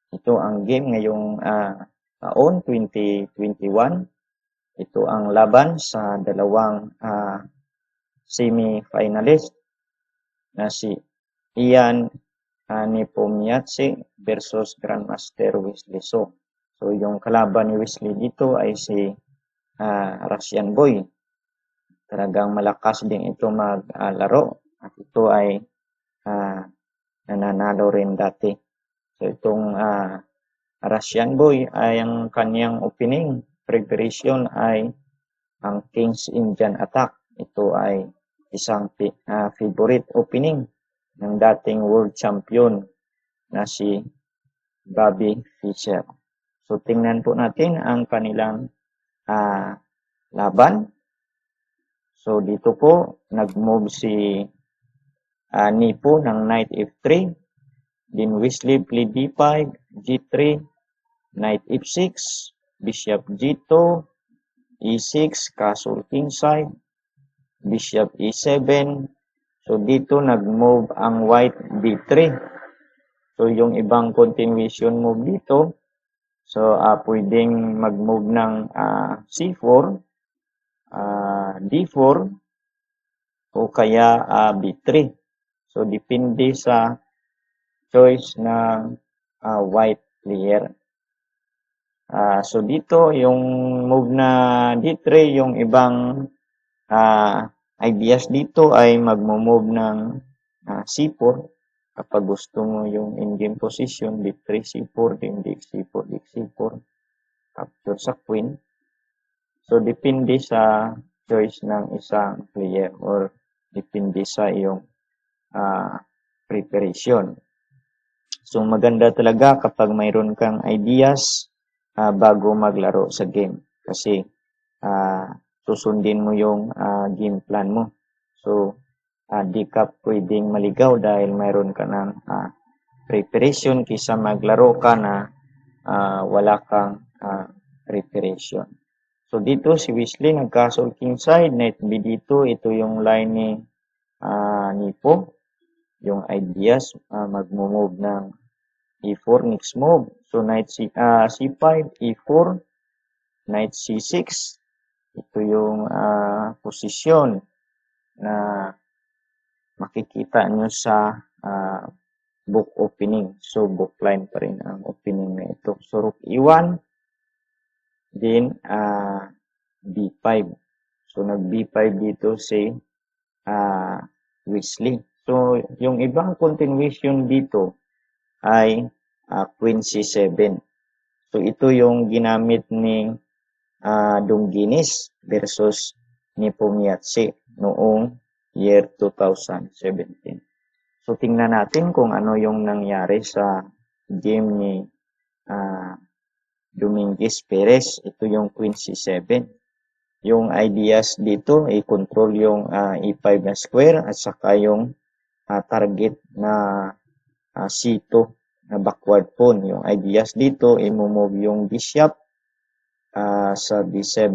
Ito ang game ngayong taon 2021. Ito ang laban sa dalawang semi-finalist na si Ian Nepomniachtchi versus Grandmaster Wesley So. So yung kalaban ni Wesley dito ay si Russian Boy. Talagang malakas din ito maglaro at ito ay nananalo rin dati. So itong Russian Boy ay ang kanyang opening preparation ay ang King's Indian Attack. Ito ay isang favorite opening ng dating world champion na si Bobby Fischer. So tingnan po natin ang kanilang laban. So dito po nag-move si Nipo ng knight f3. Then Wesley played d5, g3, knight f6, bishop g2, e6, castle kingside, bishop e7. So dito nag-move ang white d3. So yung ibang continuation move dito, so pwedeng mag-move ng c4, d4, o kaya b3. So depende sa choice ng white player. So dito yung move na d3, yung ibang ideas dito ay magmo-move ng c4 kapag gusto mo yung in-game position, d3, c4, then d4, d4, capture sa queen. So depende sa choice ng isang player or depende sa iyong preparation. So maganda talaga kapag mayroon kang ideas bago maglaro sa game kasi susundin mo yung game plan mo. So di ka pwedeng maligaw dahil mayroon ka ng preparation kaysa maglaro ka na wala kang preparation. So dito si Wesley nag-castle kingside, knight b dito, ito yung line ni Nipo. Yung ideas magmo-move ng e4 next move. So knight c5, e4, knight c6. Ito yung posisyon na makikita nyo sa book opening. So book line pa rin ang opening na ito. So rook e1, then b5. So nag b5 dito si Wesley. So yung ibang continuation dito ay queen c7. So ito yung ginamit ni Dunginis versus Nepomniachtchi noong year 2017. So tingnan natin kung ano yung nangyari sa game ni Dominguez Perez. Ito yung queen c7. Yung ideas dito ay control yung e5 na square at saka yung target na c2 na backward pawn. Yung ideas dito, i-move yung bishop sa b7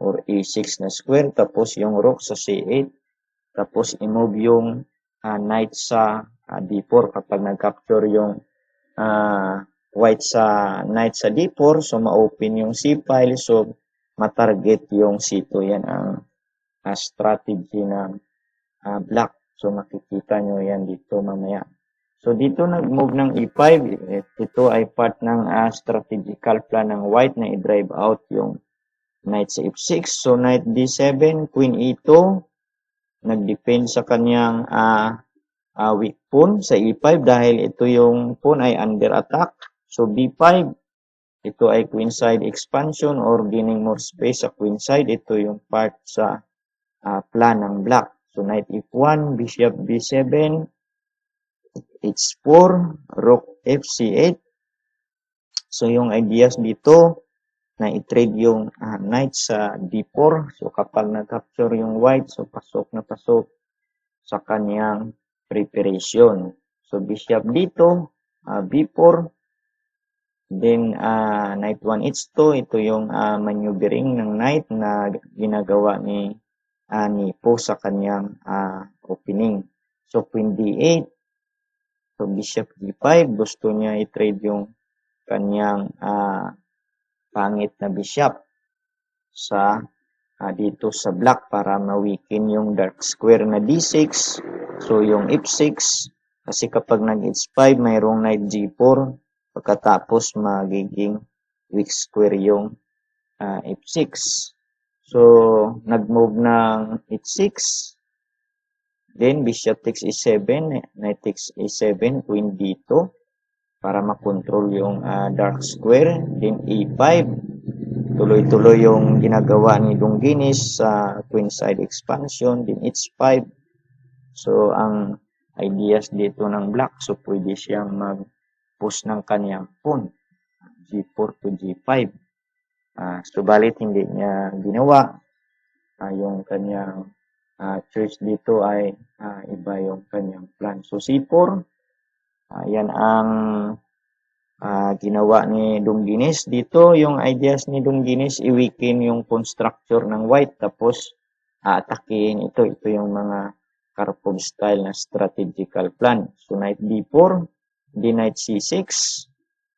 or e6 na square, tapos yung rook sa c8, tapos i-move yung knight sa d4 kapag nag-capture yung white sa knight sa d4, so ma-open yung c-file, so matarget yung c2. Yan ang strategy ng black. So makikita nyo yan dito mamaya. So dito nag-move ng e5. Ito ay part ng strategical plan ng white na i-drive out yung knight sa f6. So knight d7, queen e2. Nag-depend sa kanyang weak pawn sa e5 dahil ito yung pawn ay under attack. So b5. Ito ay queenside expansion or gaining more space sa queenside. Ito yung part sa plan ng black. So knight f1, bishop b7, h4, rook fc8. So yung ideas dito na i-trade yung knight sa d4. So kapag na-capture yung white, so pasok na pasok sa kanyang preparation. So bishop dito, b4. Then knight 1 h2, ito yung maneuvering ng knight na ginagawa ni Nipo sa kanyang opening. So queen d8, So, bishop g5, gusto niya i-trade yung kanyang pangit na bishop sa dito sa black para ma-weaken yung dark square na d6. So, yung f6, kasi kapag nag-h5, mayroong knight g4, pagkatapos magiging weak square yung f6. So, nag-move ng h6, then bishop takes e7, knight takes e7, queen d2, para makontrol yung dark square, then e5, tuloy-tuloy yung ginagawa ni Dungeness sa queenside expansion, din h5. So, ang ideas dito ng black, so pwede siyang mag-push ng kanyang pawn, g4 to g5. Subalit hindi niya ginawa. Yung kanyang choice dito ay iba yung kanyang plan. So, c4, yan ang ginawa ni Dungeness dito. Yung ideas ni Dungeness, i-weaken yung pawn structure ng white, tapos atakihin ito. Ito yung mga Karpov style na strategical plan. So, knight d4, di knight c6.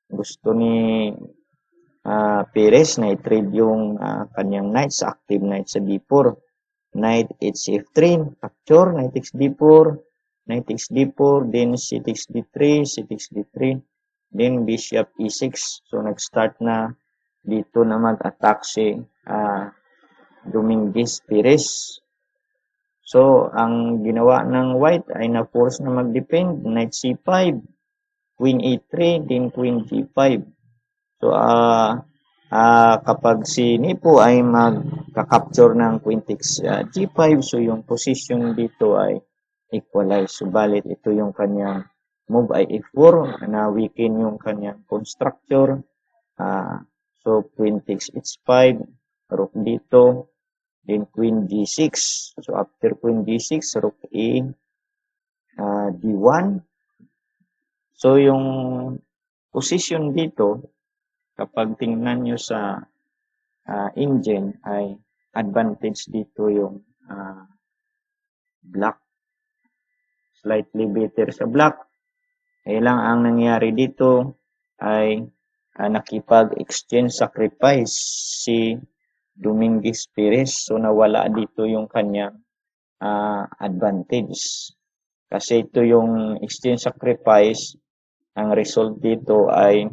Gusto ni Perez na i-trade yung kanyang knight sa active knight sa d4. Knight hf3, capture, knight takes d4, knight takes d4, then c takes d3, c takes d3, then bishop e6. So, nag-start na dito na mag-attack si Dominguez Perez. So, ang ginawa ng white ay na-force na mag-defend, knight c5, queen e3, then queen g5. So, kapag si Nipo ay magka-capture ng queen takes g5, so yung position dito ay equalize. Subalit ito yung kanyang move ay e4, na weaken yung kanyang pawn structure. So, queen takes h5, rook dito, then queen g6. So, after queen g6, rook e d1. So, yung position dito, kapag tingnan nyo sa engine, ay advantage dito yung black. Slightly better sa black. Kaya lang ang nangyari dito ay nakipag-exchange sacrifice si Dominguez Perez. So, nawala dito yung kanyang advantage. Kasi ito yung exchange sacrifice, ang result dito ay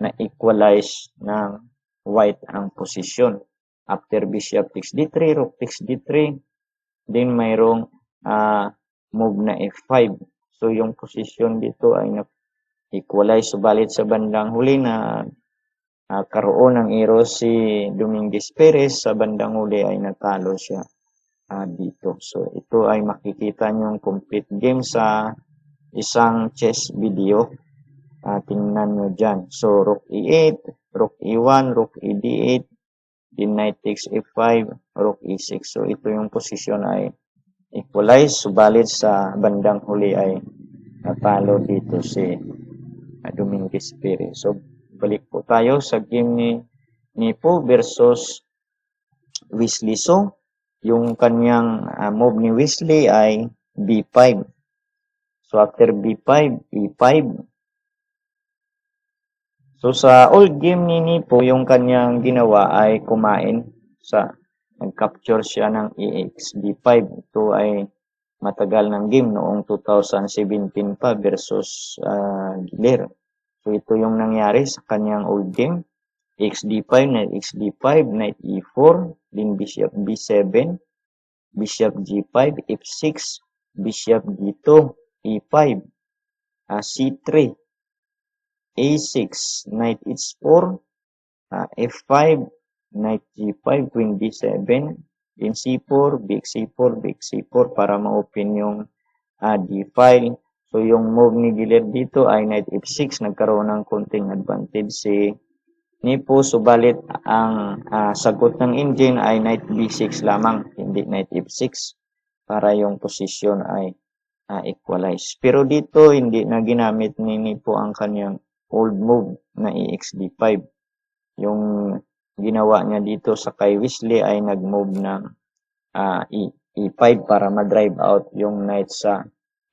na-equalize ng white ang position. After bishop takes d3, rook takes d3, then mayroong move na f5. So, yung position dito ay na-equalize. Subalit sa bandang huli na karoon ng ero si Dominguez Perez, sa bandang huli ay natalo siya dito. So, ito ay makikita nyo yung complete game sa isang chess video. Tingnan nyo dyan. So, rook e8, rook e1, rook e8, then knight takes f5, rook e6. So, ito yung position ay equalize. Subalit sa bandang huli ay natalo dito si Dominguez Perez. So, balik po tayo sa game ni Nipo versus Wesley So. Yung kanyang move ni Wesley ay b5. So, after b5, e5. So, sa old game ni Nipo, yung kanyang ginawa ay kumain nag-capture siya ng EX d5. Ito ay matagal ng game noong 2017 pa versus Giler. So, ito yung nangyari sa kanyang old game. xd5, knight xd5, knight e4, then bishop b7, bishop g5, f6, bishop d2, e5, c3, a6, knight h4, f5, knight g5, queen b7, then c4, big c4, big c4 para ma-open yung d-file. So, yung move ni Giler dito ay knight f6. Nagkaroon ng konting advantage si Nipo. Subalit, ang sagot ng engine ay knight b6 lamang, hindi knight f6, para yung position ay equalize. Pero dito, hindi na ginamit ni Nipo ang kanyang old move na exd5. Yung ginawa niya dito sa kay Wesley ay nag-move ng e5 para ma-drive out yung knight sa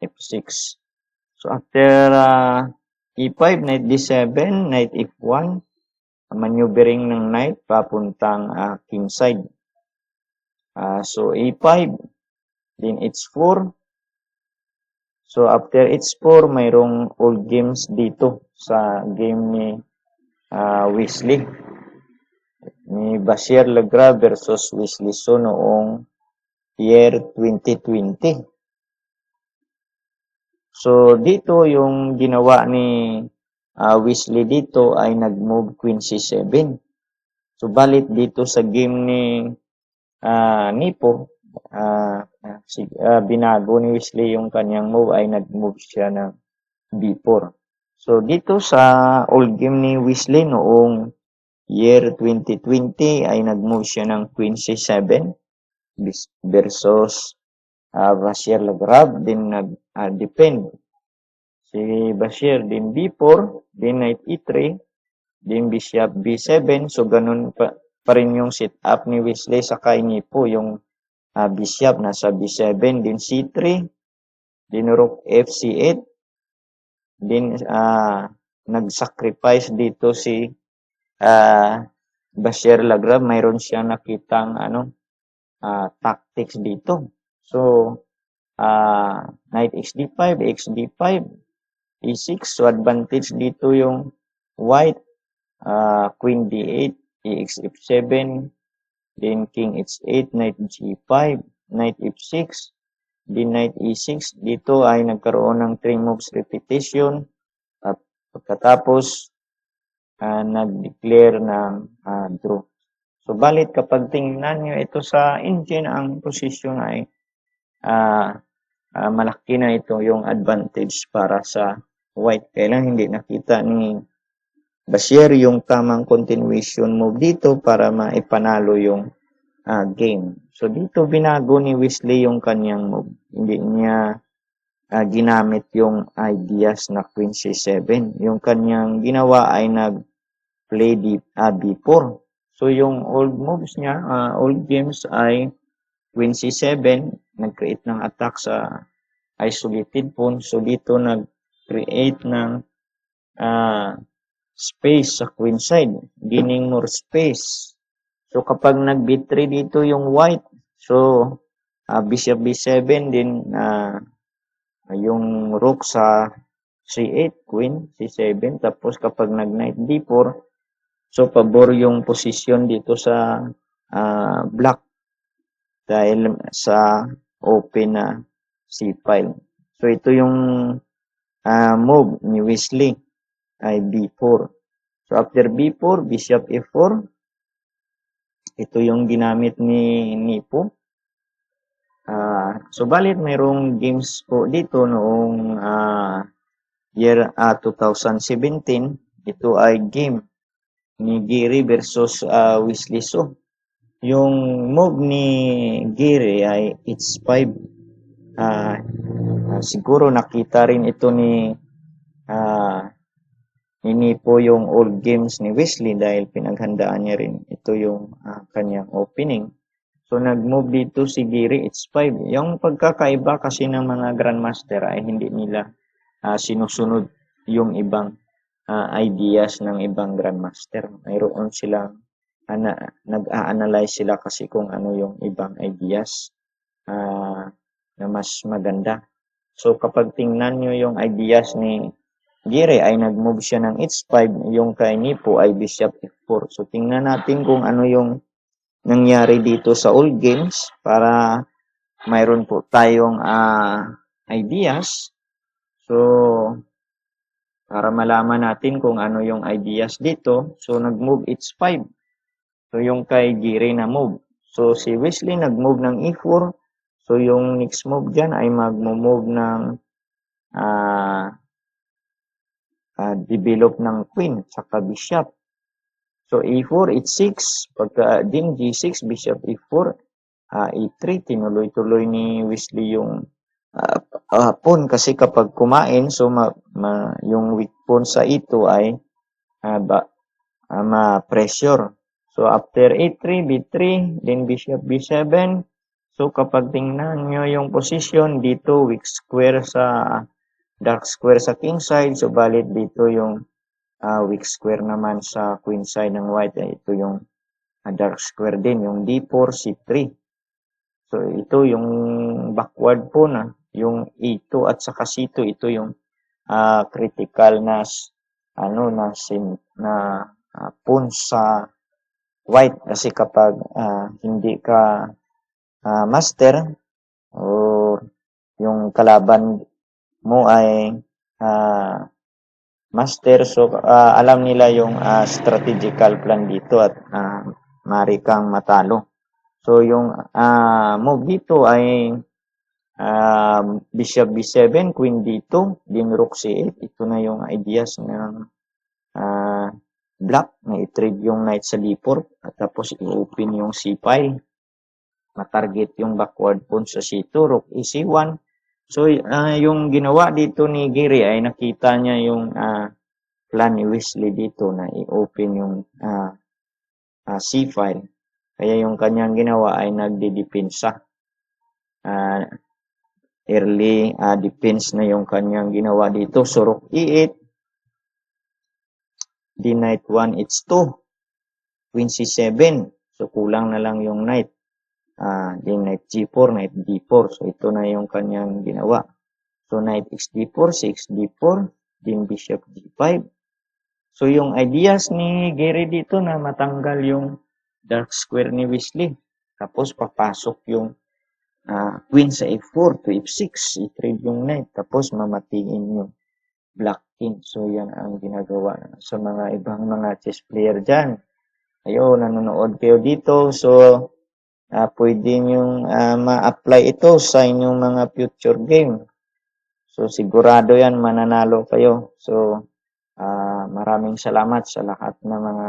f6. So after E5, knight D7, knight F1, maneuvering ng knight papuntang king side. So A5, then H4. So after H4, mayroong old games dito sa game ni Wesley. Ni Bashir Legra versus Wesley So noong year 2020. So dito yung ginawa ni Wesley dito ay nag-move Queen C7. Subalit dito sa game ni Nipo, binago ni Wesley yung kanyang move ay nag-move siya ng B4. So dito sa old game ni Wesley noong year 2020 ay nag-move siya ng Queen C7 versus Bashir Lagrab, din nag-defend. Si Bashir din B4, din knight E3, din bishop B7. So ganun pa rin yung setup ni Wesley sa kay Nipo, yung bishop nasa B7, din C3, din rook FC8, din nag-sacrifice dito si Bashir Lagrab. Mayroon siyang nakitang tactics dito. So knight xd5, xd5, e6. So advantage dito yung white, queen d8, ex f7, then king h8, knight g5, knight f6, then knight e6. Dito ay nagkaroon ng 3 moves repetition. At pagkatapos nag-declare ng draw. So balit kapag tingnan nyo ito sa engine, ang position ay malaki na ito yung advantage para sa white. Kailan hindi nakita ni Bashir yung tamang continuation move dito para maipanalo yung game. So dito binago ni Wesley yung kanyang move. Hindi niya ginamit yung ideas na Queen C7. Yung kanyang ginawa ay nag-play B4. So yung old moves niya, old games ay Queen C7, nag-create ng attack sa isolated pawn. So dito nag-create ng space sa queen side, gaining more space. So kapag nag-B3 dito yung white, so bishop B7 din yung rook sa C8, queen C7. Tapos kapag nag-knight D4, so pabor yung position dito sa black dahil sa open na C5. So ito yung move ni Wesley ay B4. So after B4, bishop F4. Ito yung ginamit ni Nipo. So balit mayroong games po dito noong year 2017. Ito ay game ni Giri versus Wesley So. Yung move ni Giri ay H5. Siguro nakita rin ito ni Nipo yung old games ni Wesley dahil pinaghandaan niya rin ito yung kanyang opening. So nag-move dito si Giri H5. Yung pagkakaiba kasi ng mga grandmaster ay hindi nila sinusunod yung ibang ideas ng ibang grandmaster. Mayroon silang nag-a-analyze sila kasi kung ano yung ibang ideas na mas maganda. So kapag tingnan nyo yung ideas ni Giri ay nag-move siya ng H5, yung kay Nipo ay bishop F4. So tingnan natin kung ano yung nangyari dito sa old games para mayroon po tayong ideas. So para malaman natin kung ano yung ideas dito, so nag-move H5. So yung kay Giri na move. So si Wesley nag-move ng E4. So yung next move dyan ay mag-move ng develop ng queen saka bishop. So E4, H6, pagka din G6, bishop E4, E3, tinuloy-tuloy ni Wesley yung pawn kasi kapag kumain, so yung weak pawn sa E2 ay ma-pressure. So after A3, B3, then bishop B7. So kapag tingnan nyo yung position dito, weak square sa dark square sa king side, subalit dito yung weak square naman sa queen side ng white. Ito yung dark square din, yung d4, c3. So ito yung backward po na, yung e2 at saka c2, ito yung critical na pawn sa white, kasi kapag hindi ka master or yung kalaban mo ay master, so alam nila yung strategical plan dito at mari kang matalo. So yung move dito ay bishop b7, queen d2, din rook c8. Ito na yung ideas ng black na i-trade yung knight sa d4 at tapos i-open yung c5, matarget yung backward pawn sa c2, rook e c1. So yung ginawa dito ni Giri ay nakita niya yung plan ni Wesley dito na i-open yung c5. Kaya yung kanyang ginawa ay nagdidepensa. Early defense na yung kanyang ginawa dito. So rook e8, d knight 1 h2, queen c7. So kulang na lang yung knight. Din knight g4, knight d4. So ito na yung kanyang ginawa. So knight xd4, cxd4, din bishop d5. So yung ideas ni Gary dito na matanggal yung dark square ni Wesley. Tapos papasok yung queen sa f4 to f6, i-trade yung knight. Tapos mamatiin yung black king. So yan ang ginagawa sa mga ibang mga chess player dyan. Ayun, nanonood kayo dito. So pwede yung ma-apply ito sa inyong mga future game. So sigurado yan mananalo kayo. So maraming salamat sa lahat ng mga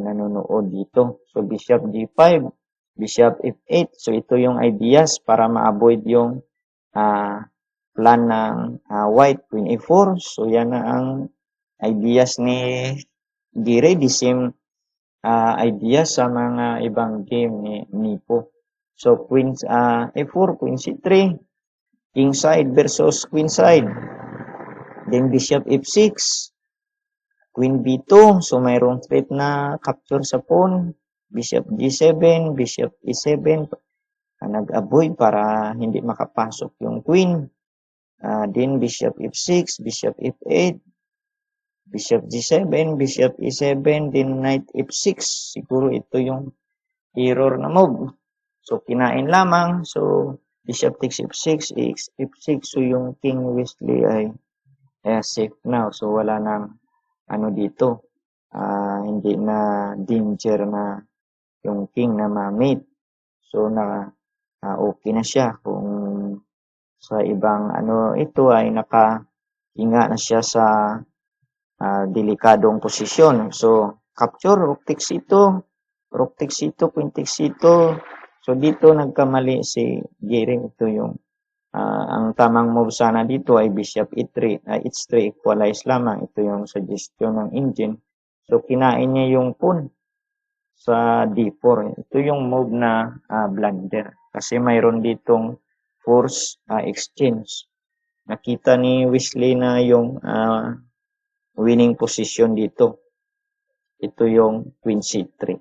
nanonood dito. So bishop g5, bishop f8. So ito yung ideas para ma-avoid yung plan ng white, queen a4. So yan na ang ideas ni Gire. The same ideas sa mga ibang game ni Nipo. So queen a4, queen c3, king side versus queen side. Then bishop f6, queen b2. So mayroong threat na capture sa pawn. Bishop g7, bishop e7. Nag-avoid para hindi makapasok yung queen. Then bishop f6, bishop f8, bishop g7, bishop e7, then knight f6. Siguro ito yung error na move. So kinain lamang. So bishop takes f6, f6. So yung king Wesley ay safe now. So wala nang dito. Hindi na danger na yung king na ma-mate. So okay na siya kung sa ibang ito ay nakahinga na siya sa delikadong posisyon. So capture, rook takes ito, rook takes ito, queen takes ito. So dito nagkamali si Gary. Ito yung ang tamang move sana dito ay bishop e3, h3 equalize lamang. Ito yung suggestion ng engine. So kinain niya yung pawn sa d4. Ito yung move na blunder kasi mayroon ditong force exchange. Nakita ni Wesley na yung winning position dito. Ito yung queen c3.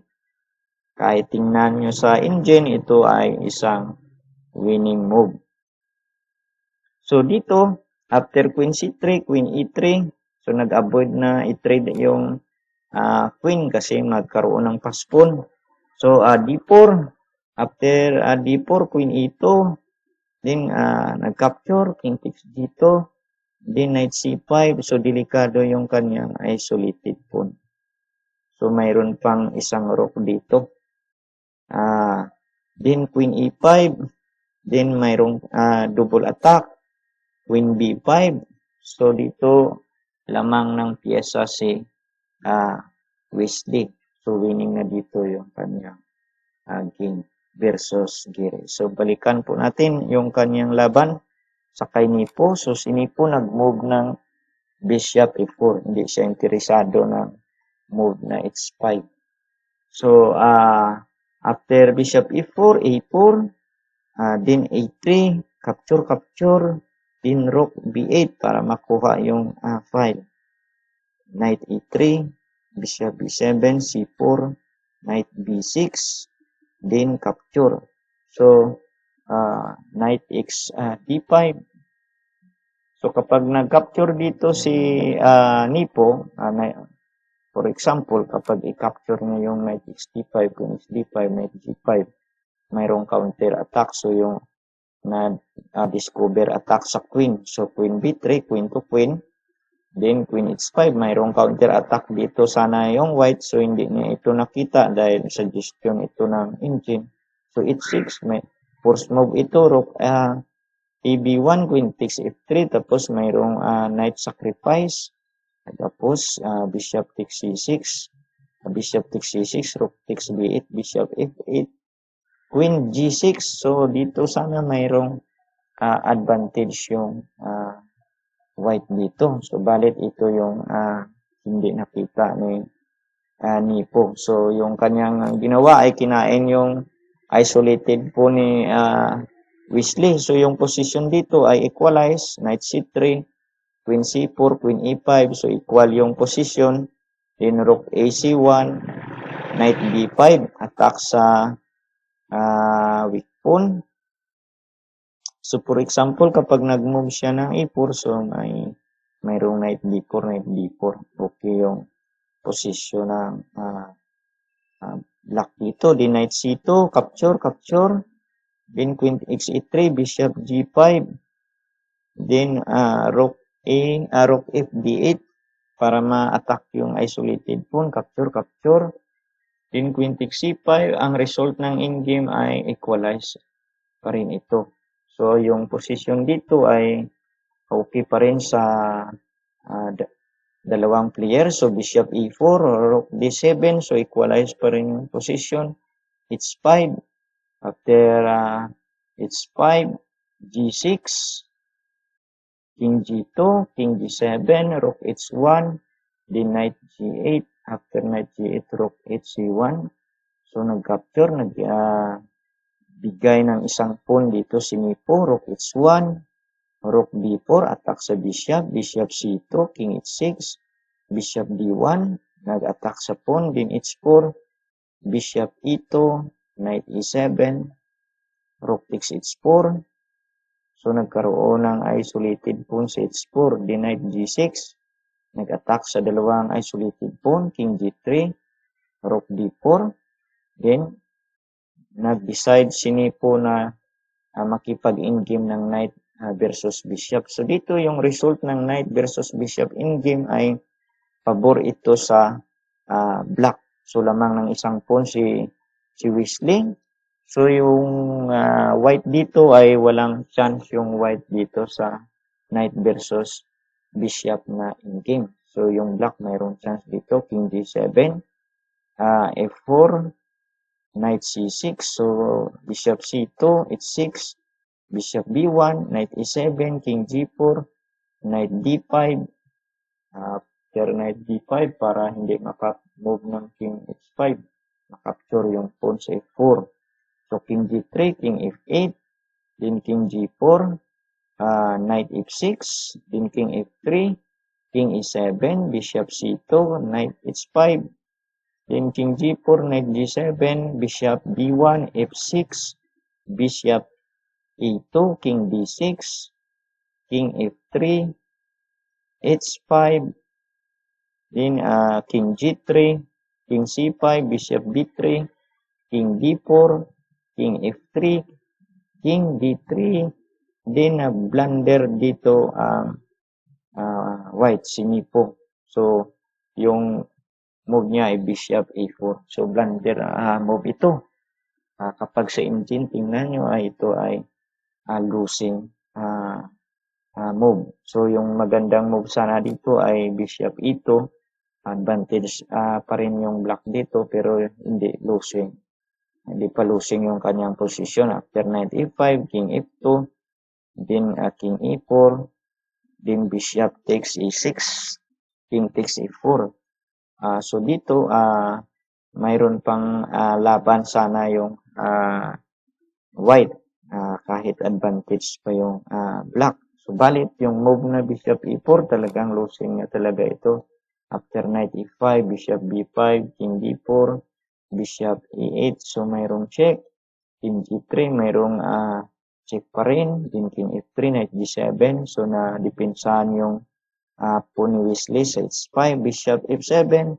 Kahit tingnan nyo sa engine, ito ay isang winning move. So dito, after queen c3, queen e3, so nag-avoid na i-trade yung queen kasi magkaroon ng pass pawn. So d4, after d4, queen e2, then nag-capture, king takes dito, then knight c5, so delikado yung kanyang isolated pawn. So mayroon pang isang rook dito. Then queen e5, then mayroong double attack, queen b5. So dito lamang ng piyesa si Wesley. So winning na dito yung kanyang game versus Giri. So balikan po natin yung kanyang laban sa kay Nipo. So si Nipo nag-move ng bishop e4. Hindi siya interesado ng move na h5. So after bishop e4, a4, then a3, capture, Then rook b8 para makuha yung file. Knight e3, bishop b7, c4, knight b6, then capture. So, knight x d5. So, kapag nag-capture dito si Nipo, for example, kapag i-capture niya yung knight x d5, queen x d5, knight g5, mayroong counter attack. So, yung na-discover attack sa queen. So, queen b3, queen to queen. Then, queen h5, mayroong counter attack dito sana yung white. So, hindi niya ito nakita dahil suggestion ito ng engine. So, h6, may force move ito, rook ab1, queen takes f3, tapos mayroong knight sacrifice. Tapos, bishop takes c6, bishop takes c6, rook takes b8, bishop f8, queen g6. So, dito sana mayroong advantage yung white dito. So, balit ito yung hindi nakita ni Nipo. So, yung kanyang ginawa ay kinain yung isolated po ni Wesley. So, yung position dito ay equalize, knight c3, queen c4, queen e5. So, equal yung position. Then, rook ac1, knight b5, attack sa weak pawn. So, for example, kapag nag-move siya ng e4, so mayroong knight d4, knight d4. Okay yung position ng black dito. Then, knight c2, capture, capture. Then, queen x3, bishop g5. Then, rook f d8 para ma-attack yung isolated pawn. Capture, capture. Then, queen takes c5. Ang result ng endgame ay equalize pa rin ito. So, yung position dito ay okay pa rin sa dalawang player. So, bishop e4, rook d7. So, equalize pa rin yung position. h5. After h5, g6, king g2, king g7, rook h1, then knight g8. After knight g8, rook hc1. So, nag-capture, bigay ng isang pawn dito si Nipo, rook h1, rook b4, attack sa bishop, bishop c2, king h6, bishop d1, nag-attack sa pawn, din h4, bishop e2, knight e7, rook takes h4. So, nagkaroon ng isolated pawn sa h4, din knight g6, nag-attack sa dalawang isolated pawn, king g3, rook d4, then nag-decide si Nipo na makipag-in-game ng knight versus bishop. So, dito yung result ng knight versus bishop in-game ay pabor ito sa black. So, lamang ng isang pawn si Wesley. So, yung white dito ay walang chance yung white dito sa knight versus bishop na in-game. So, yung black mayroong chance dito, king g7, f4, knight c6, so bishop c2, h6, bishop b1, knight e7, king g4, knight d5, after knight d5 para hindi maka-move ng king h5, makapture yung pawn sa f4. So, king g3, king f8, then king g4, knight f6, then king f3, king e7, bishop c2, knight h5, then king g4, knight g7, bishop b1, f6, bishop e2, king d6, king f3, h5, then king g3, king c5, bishop b3, king d4, king f3, king d3, then blunder dito ang white, si Nipo. So, yung move niya ay bishop a4. So, blunder move ito. Kapag sa engine, tingnan nyo ay ito ay losing move. So, yung magandang move sana dito ay bishop e2. Advantage pa rin yung black dito pero hindi losing. Hindi pa losing yung kanyang position. After knight e5, king f2, then king e4, then bishop takes e6, king takes e4. So dito, mayroon pang laban sana yung white kahit advantage pa yung black. Subalit yung move na bishop e4 talagang losing na talaga ito. After knight e5, bishop b5, king d4, bishop e8, so mayroong check. King g3, mayroong check pa rin. Din king f3, knight g7, so na depensahan yung po ni Wesley sa h5, bishop f7,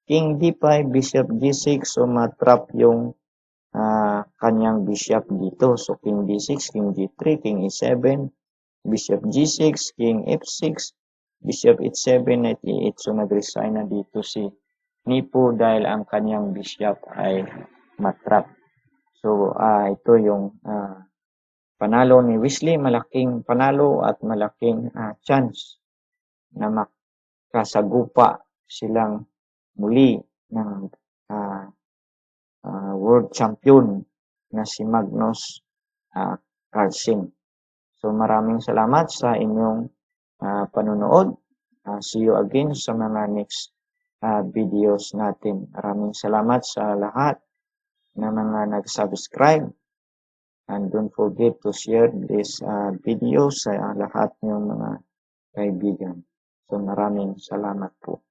king d5, bishop g6, so matrap yung kanyang bishop dito. So king d6, king g3, king e7, bishop g6, king f6, bishop h7, knight e8. So nag-resign na dito si Nipo dahil ang kanyang bishop ay matrap. So ito yung panalo ni Wesley, malaking panalo at malaking chance na makasagupa silang muli ng world champion na si Magnus Carlsen. So maraming salamat sa inyong panunood. See you again sa mga next videos natin. Maraming salamat sa lahat na mga nag-subscribe. And don't forget to share this video sa lahat ng mga kaibigan. So maraming salamat po.